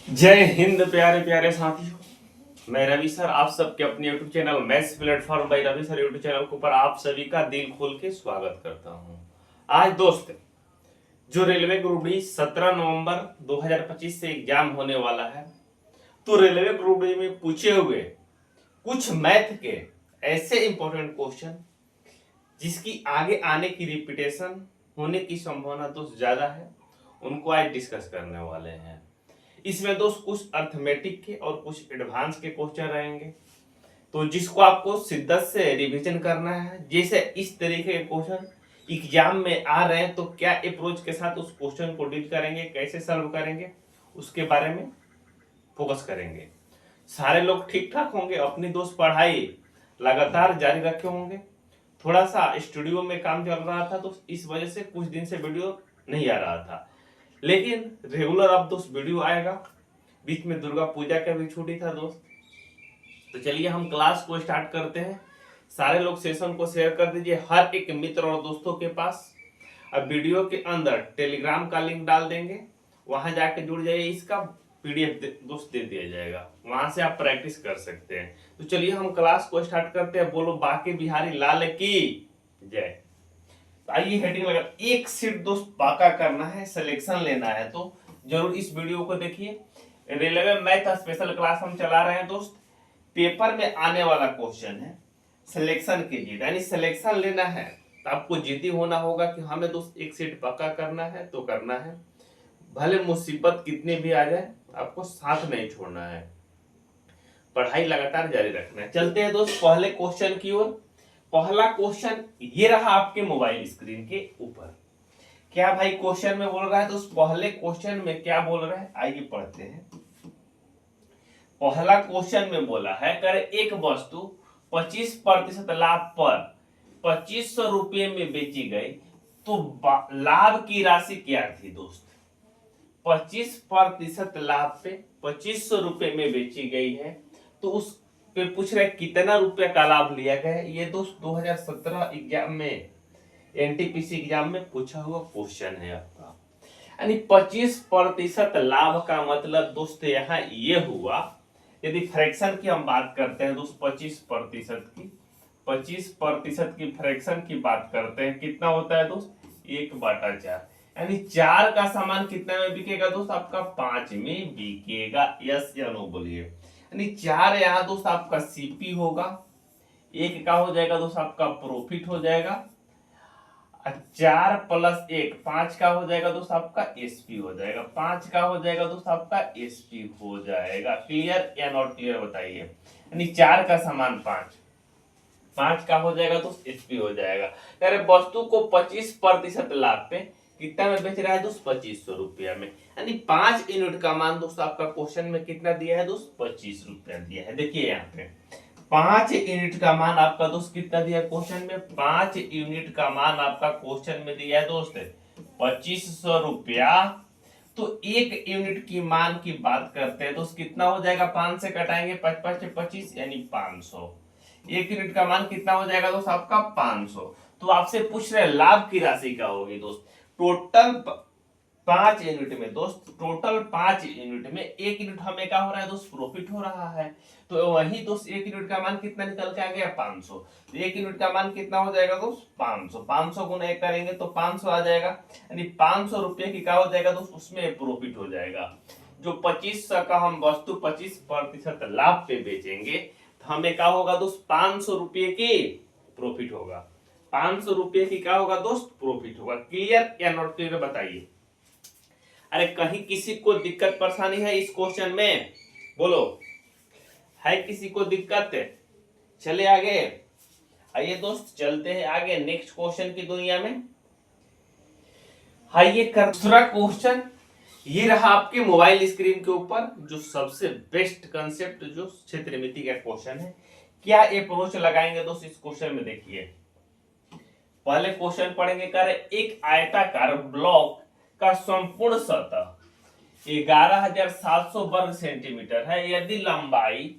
जय हिंद प्यारे प्यारे साथियों। मैं रवि सर आप सबके अपने YouTube channel maths platform by Ravi sir YouTube channel के ऊपर आप सभी का दिल खोल के स्वागत करता हूं। आज दोस्त जो रेलवे ग्रुप डी 17 नवंबर 2025 से एग्जाम होने वाला है, तो रेलवे ग्रुप डी में पूछे हुए कुछ मैथ के ऐसे इंपॉर्टेंट क्वेश्चन जिसकी आगे आने की रिपीटेशन होने की संभावना दोस्त ज्यादा है, उनको आज डिस्कस करने वाले हैं। इसमें दोस्त कुछ अर्थमेटिक के और कुछ एडवांस के क्वेश्चन रहेंगे, तो जिसको आपको शिद्दत से रिवीजन करना है। जैसे इस तरीके के क्वेश्चन एग्जाम में आ रहे हैं, तो क्या अप्रोच के साथ उस क्वेश्चन को डील करेंगे, कैसे सॉल्व करेंगे, उसके बारे में फोकस करेंगे। सारे लोग ठीक ठाक होंगे, अपनी दोस्त पढ़ाई लगातार जारी रखे होंगे। थोड़ा सा स्टूडियो में काम चल रहा था, तो इस वजह से कुछ दिन से वीडियो नहीं आ रहा था, लेकिन रेगुलर अब दोस्त वीडियो आएगा। बीच में दुर्गा पूजा का भी छुट्टी था दोस्त। तो चलिए हम क्लास को स्टार्ट करते हैं। सारे लोग सेशन को शेयर कर दीजिए हर एक मित्र और दोस्तों के पास। अब वीडियो के अंदर टेलीग्राम का लिंक डाल देंगे, वहां जाके जुड़ जाइए। इसका पीडीएफ दोस्त दे दिया जाएगा, वहां से आप प्रैक्टिस कर सकते हैं। तो चलिए हम क्लास को स्टार्ट करते हैं। बोलो बाकी बिहारी लाल की जय। आइए हेडिंग लगा, एक सीट दोस्त पाका करना है, सिलेक्शन लेना है, तो जरूर इस वीडियो को देखिए। रेलवे मैथ स्पेशल क्लास हम चला रहे हैं दोस्त। पेपर में आने वाला क्वेश्चन है सिलेक्शन कीजिए, यानी सिलेक्शन लेना है तो आपको जिद्दी होना होगा कि हमें दोस्त एक सीट पक्का करना है तो करना है, भले मुसीबत कितनी भी आ जाए आपको साथ नहीं छोड़ना है, पढ़ाई लगातार जारी रखना है। चलते हैं दोस्त पहले क्वेश्चन की ओर। पहला क्वेश्चन ये रहा आपके मोबाइल स्क्रीन के ऊपर। क्या भाई क्वेश्चन में बोल रहा है, तो उस पहले क्वेश्चन में क्या बोल रहा है आइए पढ़ते हैं। पहला क्वेश्चन में बोला है, कर एक वस्तु 25% लाभ पर 2500 रुपये में बेची गई, तो लाभ की राशि क्या थी दोस्त। 25% लाभ पे 2500 रुपये में बेची गई है, तो उस पे पूछ रहे कितना रुपया का लाभ लिया गया है। ये दोस्त 2017 एग्जाम में एनटीपीसी एग्जाम में पूछा हुआ क्वेश्चन है आपका। यानी 25% लाभ का मतलब दोस्त यहाँ ये हुआ, यदि फ्रैक्शन की हम बात करते हैं दोस्त 25% की फ्रैक्शन की बात करते हैं, कितना होता है दोस्त 1/4। यानी 4 का सामान कितना में बिकेगा दोस्त आपका 5 में बिकेगा। यस या नो बोलिए। यानी 4 यहाँ दोस्त आपका सीपी होगा, 1 का हो जाएगा दोस्त आपका प्रॉफिट हो जाएगा, 4 + 1 5 का हो जाएगा दोस्त आपका एसपी हो जाएगा, 5 का हो जाएगा दोस्त आपका एसपी हो जाएगा। क्लियर या नॉट क्लियर बताइए। यानी 4 का सामान 5 का हो जाएगा दोस्त एसपी हो जाएगा। अरे वस्तु को 25% लाभ पे कितना में बेच रहा है दोस्त 2500 रुपया में। यानी 5 यूनिट का मान दोस्त आपका क्वेश्चन में कितना दिया है दोस्त 25 रुपया दिया है। देखिए यहाँ पे 5 यूनिट का मान आपका दोस्त कितना दिया क्वेश्चन में, 5 यूनिट का मान आपका क्वेश्चन में दिया है दोस्त 2500 रुपया। तो 1 यूनिट की मान की बात करते हैं दोस्त कितना हो जाएगा, 5 से कटाएंगे 5 × 25 यानी 500। 1 यूनिट का मान कितना हो जाएगा दोस्त आपका 500। तो आपसे पूछ रहे लाभ की राशि क्या होगी दोस्त। टोटल 5 यूनिट में दोस्त, टोटल 5 यूनिट में 1 यूनिट हमें क्या हो रहा है दोस्त प्रॉफिट हो रहा है। तो वही दोस्त 1 यूनिट का मान कितना निकल के आ गया 500। तो 1 यूनिट का मान कितना हो जाएगा दोस्त 500। 500 गुना 1 करेंगे तो 500 आ जाएगा। यानी 500 रुपये की क्या हो जाएगा दोस्त उसमें प्रॉफिट हो जाएगा। जो 2500 का हम वस्तु 25% लाभ पे बेचेंगे, तो हमें क्या होगा दोस्त 500 रुपये की प्रॉफिट होगा। 500 रुपये की क्या होगा दोस्त प्रॉफिट होगा। क्लियर या नॉट क्लियर बताइए। अरे कहीं किसी को दिक्कत परेशानी है इस क्वेश्चन में, बोलो है किसी को दिक्कत है। चले आगे, आइए दोस्त चलते हैं आगे नेक्स्ट क्वेश्चन की दुनिया में। आइए दूसरा क्वेश्चन ये रहा आपके मोबाइल स्क्रीन के ऊपर, जो सबसे बेस्ट कंसेप्ट जो क्षेत्रमिति का क्वेश्चन है। क्या अप्रोच लगाएंगे दोस्त इस क्वेश्चन में देखिए। पहले क्वेश्चन पढ़ेंगे, कर एक आयताकार ब्लॉक का संपूर्ण सतह 11,700 वर्ग सेंटीमीटर है, यदि लंबाई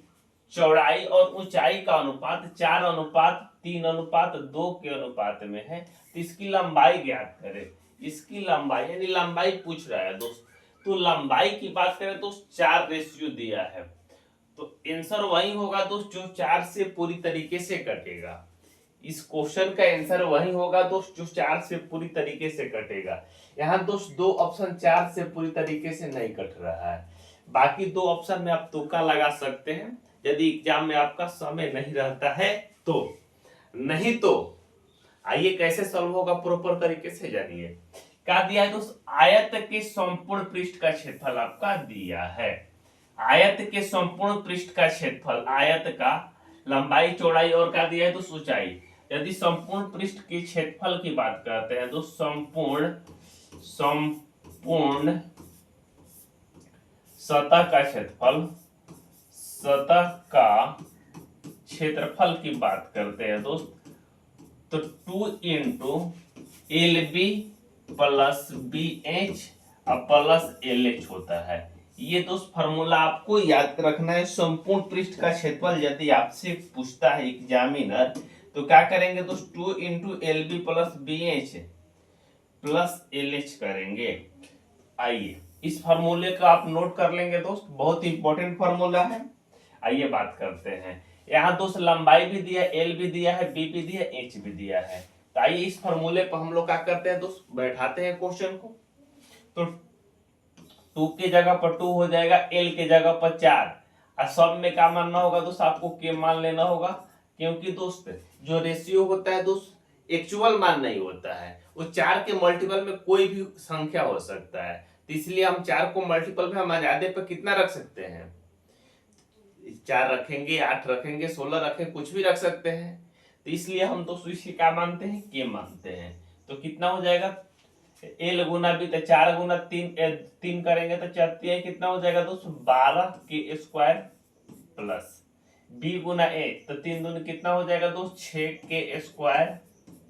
चौड़ाई और ऊंचाई का अनुपात 4:3:2 के अनुपात में है, तो इसकी लंबाई ज्ञात करें। इसकी लंबाई यानी लंबाई पूछ रहा है दोस्त, तो लंबाई की बात करें तो 4 रेशियो दिया है, तो आंसर वही होगा दोस्त जो 4 से पूरी तरीके से कटेगा। इस क्वेश्चन का आंसर वही होगा दोस्त जो 4 से पूरी तरीके से कटेगा। यहाँ दोस्त दो ऑप्शन 4 से पूरी तरीके से नहीं कट रहा है, बाकी दो ऑप्शन में आप तुक्का लगा सकते हैं यदि एग्जाम में आपका समय नहीं रहता है तो। नहीं तो आइए कैसे सॉल्व होगा प्रॉपर तरीके से जानिए। क्या दिया है दोस्त, आयत के संपूर्ण पृष्ठ का क्षेत्रफल आपका दिया है। आयत के संपूर्ण पृष्ठ का क्षेत्रफल, आयत का लंबाई चौड़ाई और क्या दिया है दोस्त, ऊंचाई। यदि संपूर्ण पृष्ठ के क्षेत्रफल की बात करते हैं तो संपूर्ण सतह का क्षेत्रफल, सतह का क्षेत्रफल की बात करते हैं दोस्त, तो 2 into L B plus B H plus L H होता है। ये दोस्त फॉर्मूला आपको याद रखना है। संपूर्ण पृष्ठ का क्षेत्रफल यदि आपसे पूछता है एग्जामिनर तो क्या करेंगे दोस्त, 2 into L B plus B H plus L H करेंगे। आइए इस फार्मूले का आप नोट कर लेंगे दोस्त, बहुत इंपॉर्टेंट फार्मूला है। आइए बात करते हैं। यहाँ दोस्त लंबाई भी दिया है, एल भी दिया है, बी भी दिया है, एच भी दिया है। तो आइए इस फार्मूले पर हम लोग क्या करते हैं दोस्त, बैठाते हैं क्वेश्चन को। तो 2 की जगह पर 2 हो जाएगा, एल की जगह पर 4, और सब में क्या मानना होगा दोस्त, आपको के मान लेना होगा, क्योंकि दोस्त जो रेशियो होता है दोस्त एक्चुअल मान नहीं होता है, वो 4 के मल्टीपल में कोई भी संख्या हो सकता है। तो इसलिए हम 4 को मल्टीपल में हम आजादे पर कितना रख सकते हैं, 4 रखेंगे, 8 रखेंगे, 16 रखेंगे, कुछ भी रख सकते हैं। तो इसलिए हम दोस्तों इसे क्या मानते हैं, के मानते हैं। तो कितना हो जाएगा, एल गुना बी, तो 4 गुना 3 करेंगे तो 4 कितना हो जाएगा दोस्तों, 12 के स्क्वायर प्लस बी गुना ए, तो 3 दूनी कितना हो जाएगा दोस्त, 6 के स्क्वायर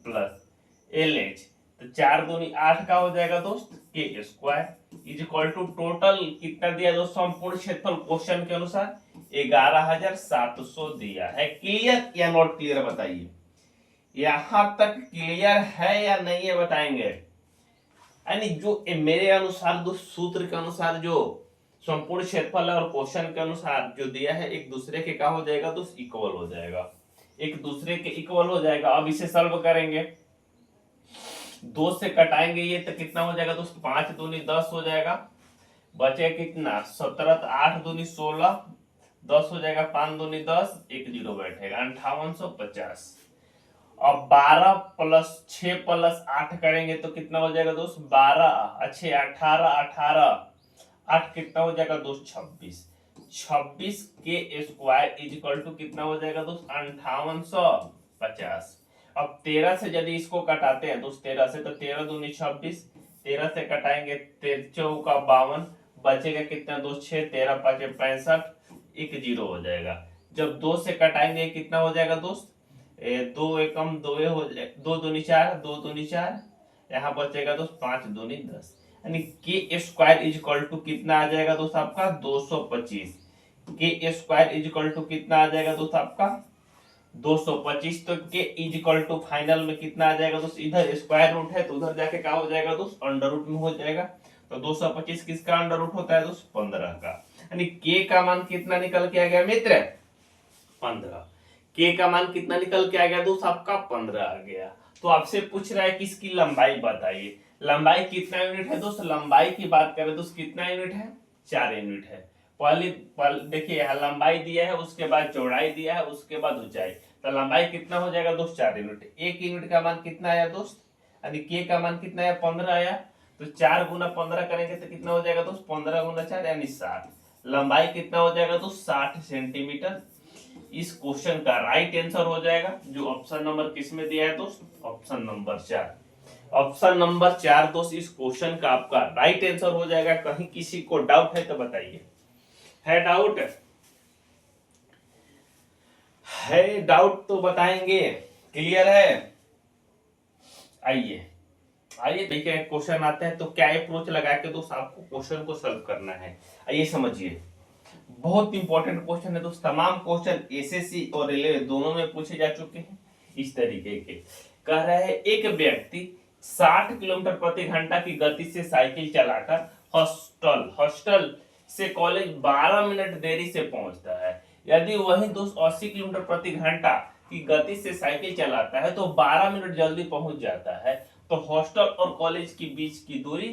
प्लस एल एच, तो 4 दूनी 8 का हो जाएगा दोस्त के square is equal to total कितना दिया दोस्त, संपूर्ण क्षेत्रफल क्वेश्चन के अनुसार 11,700 दिया है। क्लियर या नॉट क्लियर बताइए, यहां तक क्लियर है या नहीं है बताएंगे। यानी जो मेरे अनुसार दो सूत्र के अनुसार जो संपूर्ण क्षेत्रफल और क्वेश्चन के अनुसार जो दिया है एक दूसरे के क्या हो जाएगा दोस्त, इक्वल हो जाएगा, एक दूसरे के इक्वल हो जाएगा। अब इसे सॉल्व करेंगे, 2 से कटाएंगे ये तो कितना हो जाएगा दोस्त, 5 दूनी 10 हो जाएगा, बचे कितना 17, 8 दूनी 16, 10 हो जाएगा, 5 दूनी 10, 1 जीरो बैठेगा, 5850। अब 12 प्लस 6 प्लस 8 करेंगे तो कितना हो जाएगा दोस्त, 12 अच्छे 18, 8 कितना हो जाएगा दोस्त, 26, 26 के स्क्वायर इज इक्वल टू कितना हो जाएगा दोस्त, 5850। अब 13 से यदि इसको कटाते हैं दोस्त, 13 से, तो 13 दूनी 26, 13 से कटाएंगे 13 चौका 52, बचेगा कितना दोस्त, 6, 13 5 65, 1 जीरो हो जाएगा। जब 2 से कटाएंगे कितना हो जाएगा दोस्त, 2 एकम 2 हो जाए, 2 दूनी 4, 2 दूनी 4, यहाँ बचेगा दोस्त 5 दूनी 10, यानी के स्क्वायर इज इक्वल टू कितना आ जाएगा दोस्त आपका 225। के स्क्वायर इज इक्वल टू कितना आ जाएगा दोस्त आपका 225। तो के इज इक्वल टू फाइनल में कितना आ जाएगा दोस्त, इधर स्क्वायर रूट है तो उधर जाके क्या हो जाएगा दोस्त, अंडर रूट में हो जाएगा। तो 225 किसका अंडर रूट होता है दोस्त, 15 का, यानी के का मान कितना निकल के आ गया मित्र, 15। के का मान कितना निकल के आ गया दोस्त आपका, 15 आ गया। तो आपसे पूछ रहा है कि इसकी लंबाई बताइए, लंबाई कितना यूनिट है दोस्त, लंबाई की बात करें दोस्त कितना यूनिट है, 4 यूनिट है। पहले देखिए यहाँ लंबाई दिया है, उसके बाद चौड़ाई दिया है, उसके बाद ऊंचाई, तो लंबाई कितना हो जाएगा दोस्त, 4 यूनिट। 1 यूनिट का मान कितना आया दोस्त, यानी के का मान कितना आया, 15 आया, तो 4 गुना 15 करेंगे तो कितना हो जाएगा दोस्त, 15 गुना 4 यानी 60। लंबाई कितना हो जाएगा दोस्त, 60 सेंटीमीटर। इस क्वेश्चन का राइट आंसर हो जाएगा जो ऑप्शन नंबर किस में दिया है दोस्त, ऑप्शन नंबर 4। ऑप्शन नंबर 4 दोस्त इस क्वेश्चन का आपका राइट आंसर हो जाएगा। कहीं किसी को डाउट है तो बताइए, है डाउट, है डाउट तो बताएंगे, क्लियर है। आइए आइए देखिए क्वेश्चन आता है तो क्या अप्रोच लगा के दोस्त आपको क्वेश्चन को सॉल्व करना है। आइए समझिए, बहुत इंपॉर्टेंट क्वेश्चन है दोस्त, तमाम क्वेश्चन एसएससी और रेलवे दोनों में पूछे जा चुके हैं इस तरीके के। कह रहा है एक व्यक्ति 60 किलोमीटर प्रति घंटा की गति से साइकिल चलाकर हॉस्टल हॉस्टल से कॉलेज 12 मिनट देरी से पहुंचता है। यदि वही दोस्त 80 किलोमीटर प्रति घंटा की गति से साइकिल चलाता है तो 12 मिनट जल्दी पहुंच जाता है। तो हॉस्टल और कॉलेज के बीच की दूरी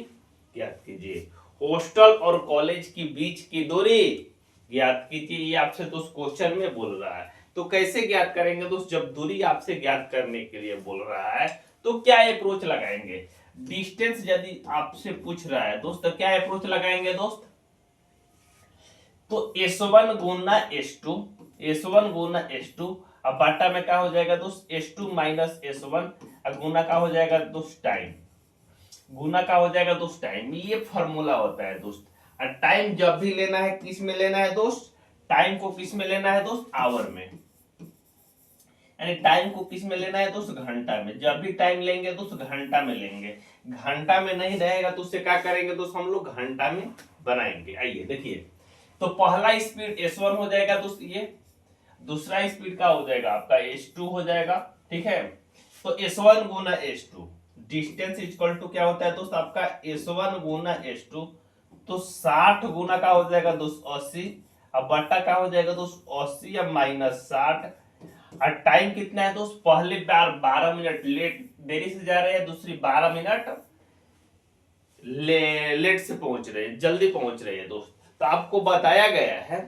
ज्ञात कीजिए। हॉस्टल और कॉलेज की बीच की दूरी ज्ञात कीजिए। ये आपसे दोस्त क्वेश्चन में बोल रहा है। तो कैसे ज्ञात करेंगे दोस्त? जब दूरी आपसे ज्ञात करने के लिए बोल रहा है तो क्या अप्रोच लगाएंगे? डिस्टेंस यदि आपसे पूछ रहा है दोस्त तो क्या अप्रोच लगाएंगे दोस्त? तो S1 गुना S2, S1 गुना S2 अब बाटा में क्या हो जाएगा दोस्त? S2 माइनस S1 और गुना का हो जाएगा दोस्त टाइम। गुना का हो जाएगा दोस्त टाइम। ये फॉर्मूला होता है दोस्त। और टाइम जब भी लेना है किस में लेना है दोस्त? टाइम को किस में लेना है दोस्त? आवर में। यानी टाइम को किस में लेना है दोस्त? घंटा में। जब भी टाइम लेंगे दोस्त घंटा में लेंगे। घंटा में नहीं रहेगा तो उससे क्या करेंगे दोस्त? हम लोग घंटा में बनाएंगे। आइए देखिए, तो पहला स्पीड S1 हो जाएगा दोस्त, ये दूसरा स्पीड का हो जाएगा आपका S2 हो जाएगा। ठीक है, तो S1 Guna S2 distance equal to क्या होता है दोस्त? आपका S1 गुना S2 तो 60 गुना का हो जाएगा दोस्त 80 अब बट्टा का हो जाएगा दोस्त 80 अब माइनस 60। और टाइम कितना है दोस्त? पहले बार 12 मिनट लेट देरी से जा रहे हैं, दूसरी 12 मिनट लेट से पहुंच रहे हैं, जल्दी पहुंच रहे हैं दोस्त। तो आपको बताया गया है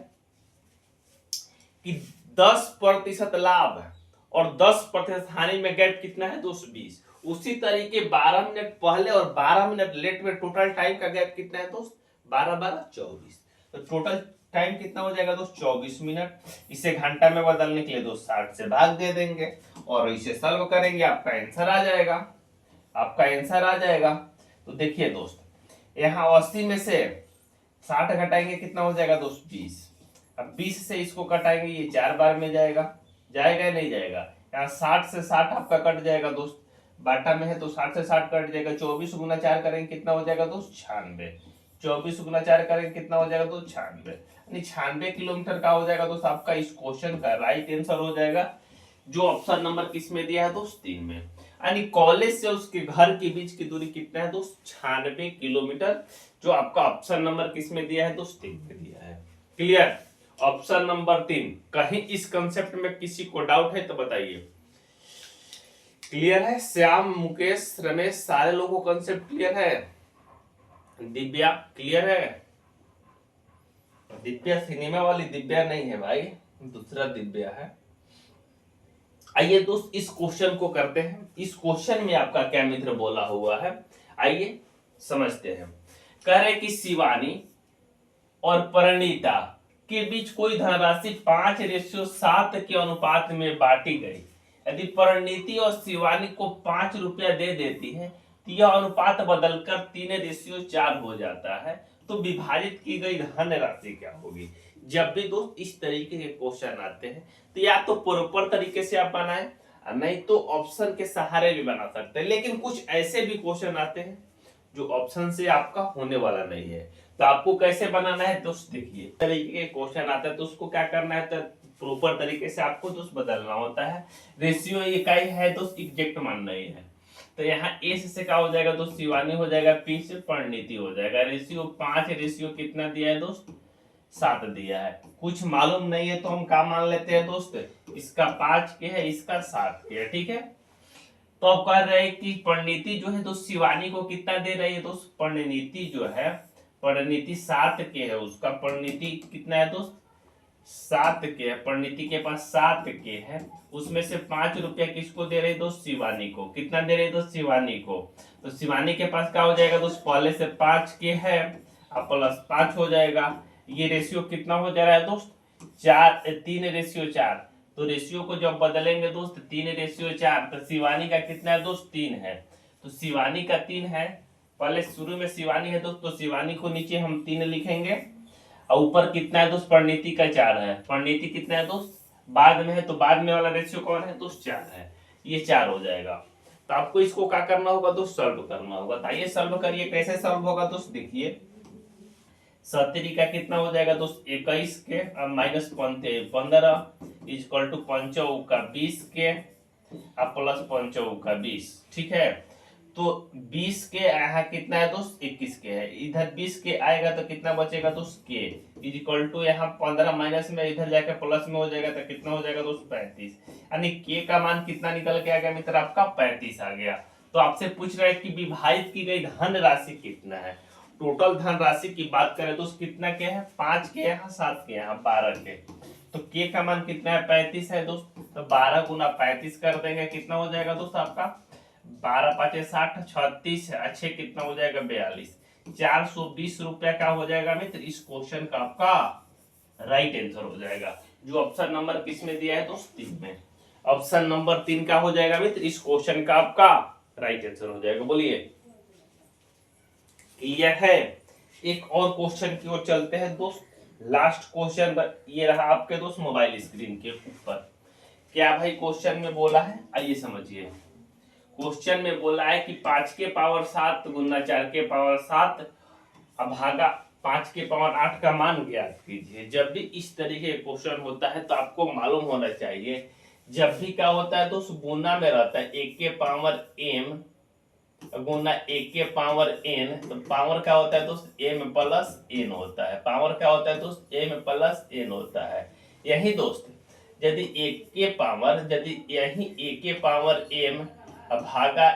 कि 10% लाभ है और 10% हानि में गैप कितना है दोस्त? 20। उसी तरीके 12 मिनट पहले और 12 मिनट लेट में टोटल टाइम का गैप कितना है दोस्त? 12 12 24। तो टोटल टाइम कितना हो जाएगा दोस्त? 24 मिनट। इसे घंटा में बदलने के लिए दोस्त 60 से भाग दे देंगे और इसे सॉल्व करेंगे, आपका आंसर आ जाएगा। आपका आंसर आ जाएगा। तो देखिए दोस्त, यहाँ 80 में से 60 घटाएंगे कितना हो जाएगा दोस्त? 20। अब 20 से इसको कटाएंगे, ये 4 बार में जाएगा, जाएगा या नहीं जाएगा? यहाँ 60 से 60 आपका कट जाएगा दोस्त, बाटा में है तो 60 से 60 कट जाएगा। 24 गुना 4 करेंगे कितना हो जाएगा दोस्त? 96। 24 गुना 4 करेंगे कितना हो जाएगा दोस्त? 96। यानी 96 किलोमीटर का हो जाएगा दोस्त आपका इस क्वेश्चन का राइट आंसर हो जाएगा, जो ऑप्शन नंबर किस में दिया है दोस्त? 3 में। यानी कॉलेज से उसके घर के बीच की दूरी कितना है दोस्त? 96 किलोमीटर, जो आपका ऑप्शन नंबर किस में दिया है दोस्त? 3 में दिया है। क्लियर? Option number 3। कहीं इस कंसेप्ट में किसी को डाउट है तो बताइए। क्लियर है? श्याम, मुकेश, रमेश, सारे लोगों को कंसेप्ट क्लियर है? दिव्या क्लियर है? दिव्या सिनेमा वाली दिव्या नहीं है भाई, दूसरा दिव्या है। आइए दोस्त इस क्वेश्चन को करते हैं। इस क्वेश्चन में आपका क्या मित्र बोला हुआ है, आइए समझते हैं। कह रहे कि शिवानी और परिणीता के बीच कोई धनराशि 5:7 के अनुपात में बांटी गई। यदि परिणीति और शिवानी को 5 रुपया दे देती है तो यह अनुपात बदलकर 3:4 हो जाता है, तो विभाजित की गई धन राशि क्या होगी? जब भी दोस्त इस तरीके के क्वेश्चन आते हैं तो या तो प्रॉपर तरीके से आप बनाएं, नहीं तो ऑप्शन के सहारे भी बना सकते हैं। लेकिन कुछ ऐसे भी क्वेश्चन आते हैं जो ऑप्शन से आपका होने वाला नहीं है, तो आपको कैसे बनाना है दोस्त? देखिए, तरीके के क्वेश्चन आता है तो उसको क्या करना है, तो प्रॉपर तरीके से आपको दोस्त बदलना होता है। रेशियो इकाई है दोस्त, एग्जैक्ट मानना ही है। तो यहाँ ए से क्या हो जाएगा दोस्त? शिवानी हो जाएगा, पी से परिणीति हो जाएगा। रेशियो 5, रेशियो कितना दिया है दोस्त? 7 दिया है। कुछ मालूम नहीं है तो हम क्या मान लेते हैं दोस्त? इसका 5 के है, इसका 7 के है। ठीक है, तो अब कह रहे हैं कि परिणीति जो है दोस्त शिवानी को कितना दे रही है दोस्त? परिणीति जो है, परिणीति 7 के है, उसका परिणीति कितना है दोस्त? 7 के है। परिणीति के पास 7 के है, उसमें से 5 रुपया किसको दे रही है दोस्त? शिवानी को। कितना दे रही है दोस्त? शिवानी को। तो शिवानी के पास क्या हो जाएगा दोस्त? पहले से 5 के है अब प्लस 5 हो जाएगा। ये रेशियो कितना हो जा रहा है दोस्त? 3:4। तो रेशियो को जब बदलेंगे दोस्त 3:4, तो शिवानी का कितना है दोस्त? 3 है। तो शिवानी का 3 है, पहले शुरू में शिवानी है दोस्त, तो शिवानी को नीचे हम 3 लिखेंगे और ऊपर कितना है दोस्त? परिणीति का 4 है। परिणीति कितना है दोस्त? बाद में है, तो बाद में वाला रेशियो कौन है दोस्त? 4 है। ये 4 हो जाएगा। तो आपको इसको क्या करना होगा दोस्त? सॉल्व करना होगा। तो आइए सॉल्व करिए। कैसे सॉल्व होगा दोस्त? देखिए, 70 का कितना हो जाएगा दोस्त? 21 के माइनस 15 इक्वल टू 5 का 20 के अब प्लस 5 का 20। ठीक है, तो 20 के यहाँ कितना है दोस्त 21 के है, इधर 20 के आएगा तो कितना बचेगा दोस्त के इज इक्वल टू यहाँ 15 माइनस में इधर जाकर प्लस में हो जाएगा तो कितना हो जाएगा दोस्त 35, यानी के का मान कितना निकल के आ गया मित्र आपका 35 आ गया। तो आपसे पूछ रहा है कि विभाजित की गई धन राशि कितना है। टोटल धन राशि की बात करें दोस्त कितना के है 5 के यहाँ 7 के यहाँ 12 के, तो के का मान कितना है 35 है दोस्त, तो 12 गुना 35 कर देंगे कितना हो जाएगा दोस्त आपका 12 पाँचे 60 36 अच्छे कितना हो जाएगा 42, 420 रुपया का हो जाएगा मित्र इस क्वेश्चन का आपका राइट आंसर हो जाएगा। जो ऑप्शन नंबर किस में दिया है दोस्त 3 में, ऑप्शन नंबर 3 का हो जाएगा मित्र इस क्वेश्चन का आपका राइट आंसर हो जाएगा। बोलिए क्लियर है। एक और क्वेश्चन की ओर चलते हैं दोस्त, लास्ट क्वेश्चन ये रहा आपके दोस्त मोबाइल स्क्रीन के ऊपर। क्या भाई क्वेश्चन में बोला है, आइए समझिए। क्वेश्चन में बोला है कि 5 के पावर 7 गुना 4 के पावर 7 भागा 5 के पावर 8 का मान ज्ञात कीजिए। जब भी इस तरीके का क्वेश्चन होता है तो आपको मालूम होना चाहिए, जब भी क्या होता है दोस्त गुना में रहता है 1 के पावर m गुना 1 के पावर n, तो पावर क्या होता है दोस्त m प्लस n होता है, पावर क्या होता है दोस्त m प्लस n होता है। यही दोस्त यदि 1 के पावर m भागा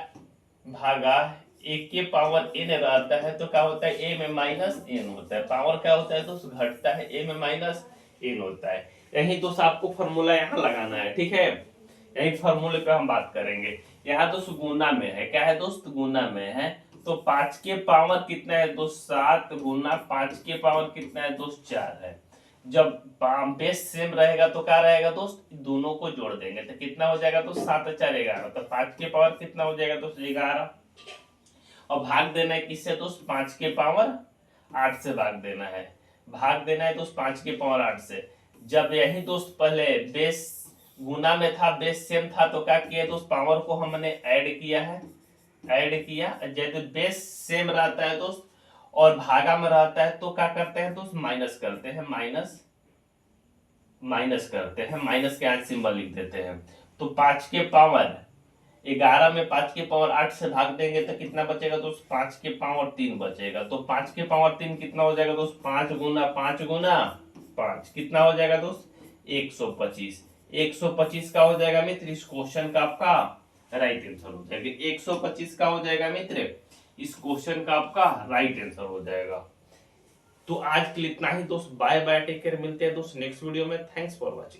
भागा 1 के पावर n रहता है तो क्या होता है m माइनस n होता है, पावर क्या होता है दोस्त घटता है m माइनस n होता है। यही दोस्त आपको फॉर्मूला यहाँ लगाना है, ठीक है, यही फॉर्मूले पे हम बात करेंगे। यहाँ दोस्त गुना में है, क्या है दोस्त गुना में है, तो 5 के पावर कितना है दोस्त 7 गुना 5 के पावर कितना है दोस्त 4 है। जब बेस सेम रहेगा तो क्या रहेगा दोस्त दोनों को जोड़ देंगे तो कितना हो जाएगा दोस्त 7 4 11, तो 5 के पावर कितना हो जाएगा दोस्त 11, और भाग देना है किससे दोस्त 5 के पावर 8 से भाग देना है, भाग देना है दोस्त 5 के पावर 8 से। जब यही दोस्त पहले बेस गुना में था बेस सेम था तो क्या किया दोस्त पावर को हमने ऐड किया है, ऐड किया। जब बेस सेम रहता है दोस्त और भागा में रहता है तो क्या करते हैं दोस्त माइनस करते हैं, माइनस करते हैं, माइनस के आज सिंबल लिख देते हैं। तो 5 के पावर 11 में 5 के पावर 8 से भाग देंगे तो कितना बचेगा दोस्त 5 के पावर 3 बचेगा, तो 5 के पावर 3 कितना हो जाएगा दोस्त 5 गुना 5 कितना हो जाएगा दोस्त 125, 125 का हो जाएगा मित्र इस क्वेश्चन का आपका राइट आंसर हो जाएगा, 125 का हो जाएगा मित्र इस क्वेश्चन का आपका राइट आंसर हो जाएगा। तो आज के लिए इतना ही दोस्त, बाय बाय टेक केयर, मिलते हैं दोस्त नेक्स्ट वीडियो में। Thanks for watching.